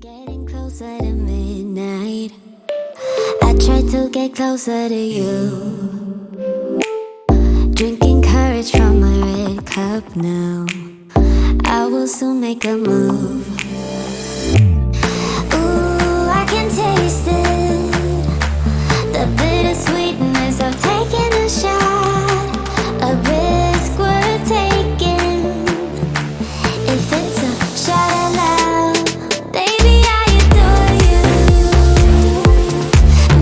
getting closer to midnight. I try to get closer to you. Drinking courage from my red cup now. I will soon make a move. Ooh, I can taste it. The bittersweetness of taking a shot. A risk worth taking. If it's a shot at love, baby, I adore you.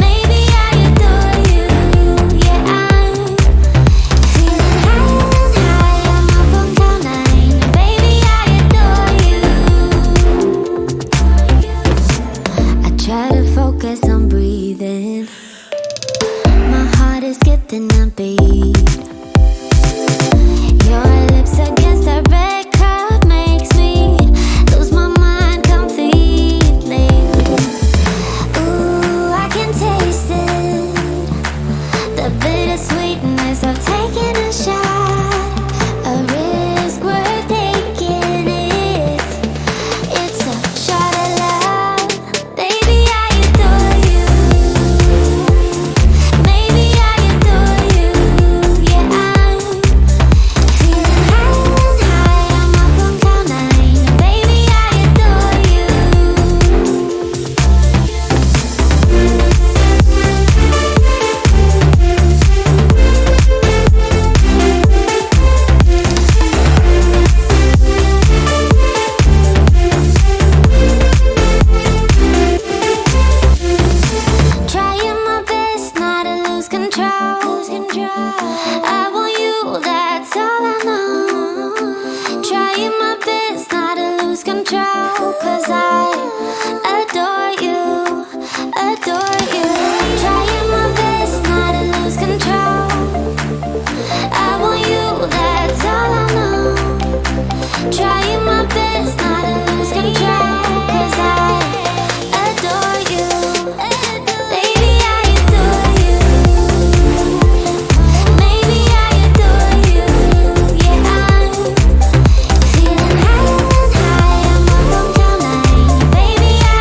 Maybe I adore you. Yeah, I'm feeling high and high. I'm up on cloud nine. Baby, I adore you. I try to focus on breathing. My heart is skipping a beat. Your lips against a red cup makes me lose my mind completely. Ooh, I can taste it. The bittersweetness of taking a shot. A risk worth taking if it's a shot at love. Baby, I adore you. Maybe I adore you. Yeah, I'm feeling high and high. I'm up on cloud nine. Baby, I adore you. Trying my best not to lose control. I want you, that's all I know. Trying my best not to lose control. 'Cause I adore you, adore you. Trying my best not to lose control. I want you, that's all I know. Trying my best not to lose control. 'Cause I adore you. Baby, I adore you. Maybe I adore you. Yeah, I'm feeling high and high. I'm up on cloud nine. Baby, I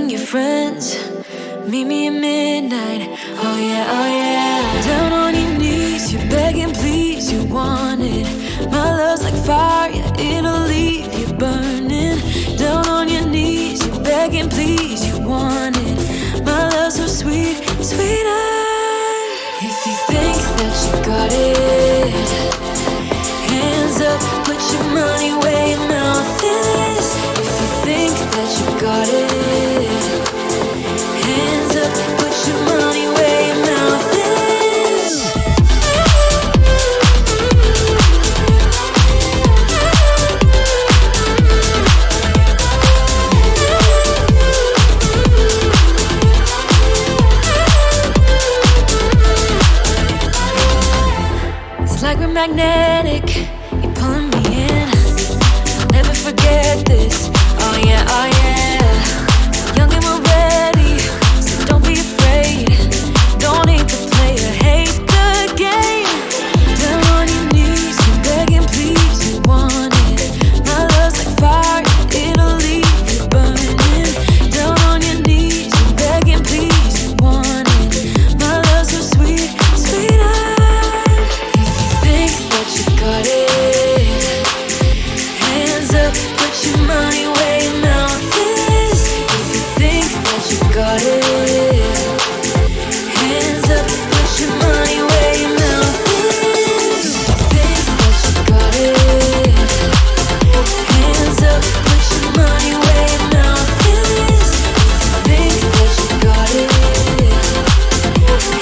bring your friends. Meet me at midnight. Oh yeah, oh yeah. Down on your knees, you're begging, please, you want it. My love's like fire, it'll leave you burning. Down on your knees, you're begging, please, you want it. My love's so sweet, sweeter. If you think that you got it, hands up, put your money where your mouth is. If you think that you got it, hands up, put your money where your mouth is. It's like we're magnetic, you're pulling me in. Never forget this. Oh yeah, oh yeah. Young and we're ready, so don't be afraid. Don't hate the player, hate the game. Down on your knees, you're begging, please, you want it. My love's like fire, it'll leave you burning. Down on your knees, you're begging, please, you want it. My love's so sweet, sweeter. If you think that you got it, hands up, put your money where your mouth is. If you think that you got it, hands up, put your money where your mouth is. If you think that you got it, hands up, put your money where your mouth is. If you think that you got it,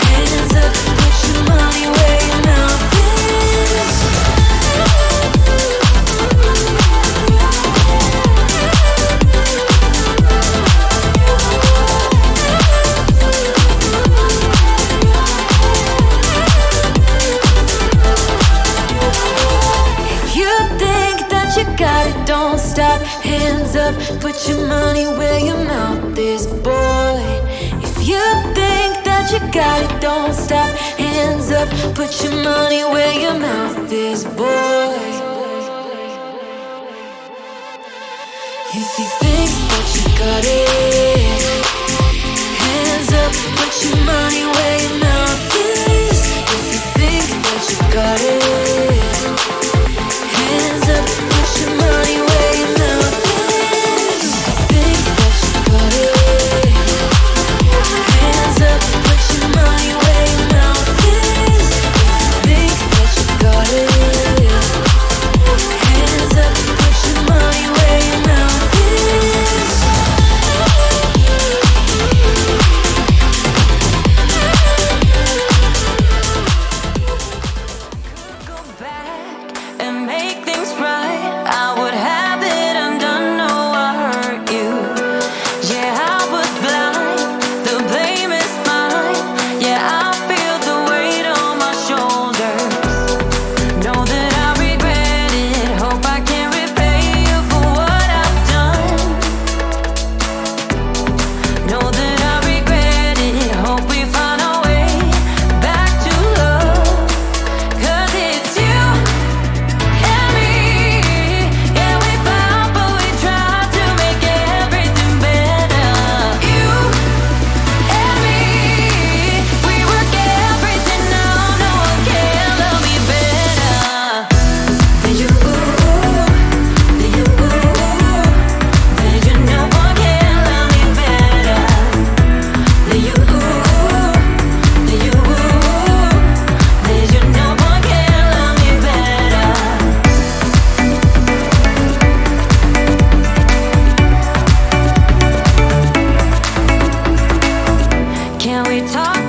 hands up, put your money where your mouth is. If you think that you got it, don't stop. Hands up, put your money where your mouth is, boy. If you think that you got it, don't stop. Hands up, put your money where your mouth is, boy. If you think that you got it, hands up, put your money where your mouth is. If you think that you got it, hands up, put your money where your mouth is. If you think that you got it, hands up, put your money where your mouth is. If you think that you got it, hands up, put your money where your mouth is. Go back and make things right. I would have it undone. No, I hurt you. Yeah, I was blind. The blame is mine. Yeah, I feel the weight on my shoulders. Know that I regret it. Hope I can repay you for what I've done. Know that I regret it. Hope we find our way back to love. 'Cause it's you and me. Yeah, we fought, but we tried to make everything better. You and me, we work everything out. No one can love me better than you. Than you. Than you. No one can love me better than you. Than you. Than you. No one can love me better. Can we talk